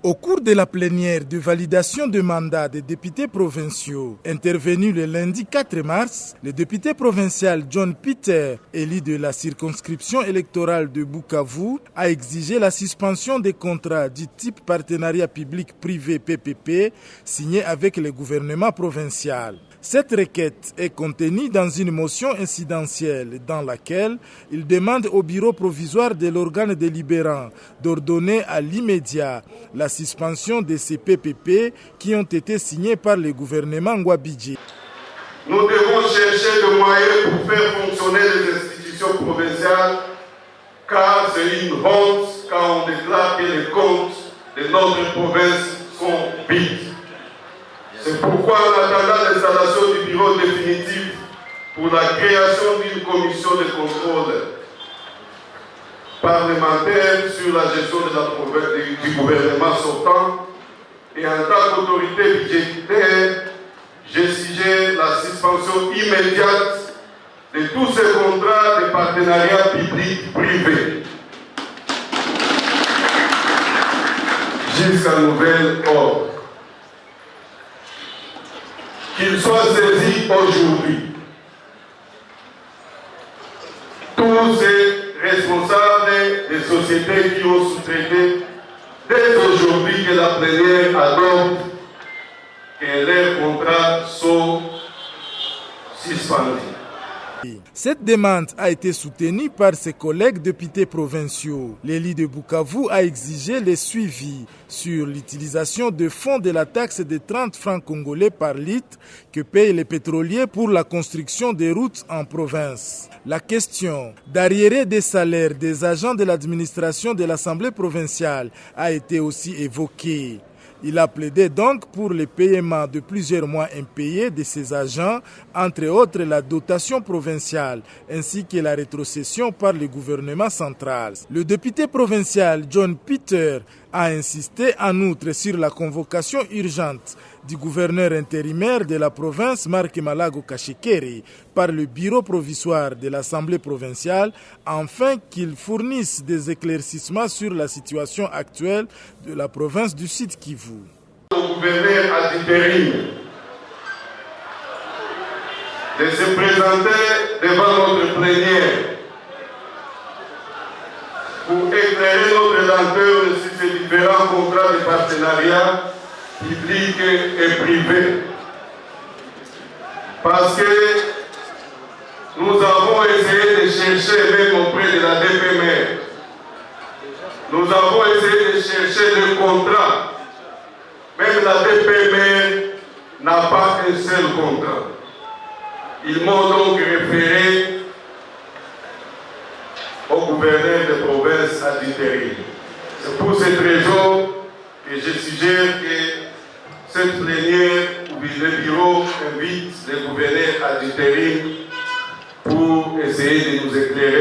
Au cours de la plénière de validation de mandat des députés provinciaux intervenue le lundi 4 mars, le député provincial John Peter, élu de la circonscription électorale de Bukavu, a exigé la suspension des contrats du type partenariat public-privé PPP signés avec le gouvernement provincial. Cette requête est contenue dans une motion incidentielle dans laquelle il demande au bureau provisoire de l'organe délibérant d'ordonner à l'immédiat la suspension de ces PPP qui ont été signés par le gouvernement Ngouabidji. Nous devons chercher des moyens pour faire fonctionner les institutions provinciales, car c'est une honte quand on déclare que les comptes de notre province sont vides. C'est pourquoi en attendant l'installation du bureau définitif pour la création d'une commission de contrôle parlementaire sur la gestion du gouvernement sortant et en tant qu'autorité budgétaire, j'exigeais la suspension immédiate de tous ces contrats de partenariat public-privé jusqu'à nouvel ordre. Qu'il soit saisi aujourd'hui. Tous ces responsables des sociétés qui ont sous-traité dès aujourd'hui que la plénière adopte que leurs contrats sont suspendus. Cette demande a été soutenue par ses collègues députés provinciaux. L'élu de Bukavu a exigé le suivi sur l'utilisation de fonds de la taxe de 30 francs congolais par litre que payent les pétroliers pour la construction des routes en province. La question d'arriérer des salaires des agents de l'administration de l'Assemblée provinciale a été aussi évoquée. Il a plaidé donc pour le paiement de plusieurs mois impayés de ses agents, entre autres la dotation provinciale, ainsi que la rétrocession par le gouvernement central. Le député provincial John Peter a insisté en outre sur la convocation urgente du gouverneur intérimaire de la province Marc Malago Kashekeri par le bureau provisoire de l'Assemblée provinciale afin qu'il fournisse des éclaircissements sur la situation actuelle de la province du Sud Kivu. Au gouverneur à l'intérim de se présenter devant notre plénière pour éclairer notre lenteur sur ces différents contrats de partenariat public et privé. Parce que nous avons essayé de chercher même auprès de la DPMR. Nous avons essayé de chercher le contrat. Même la DPMR n'a pas un seul contrat. Ils m'ont donc référé au gouverneur de province à l'intérim. C'est pour cette raison que je suggère que cette plénière où le bureau invite le gouverneur à l'intérim pour essayer de nous éclairer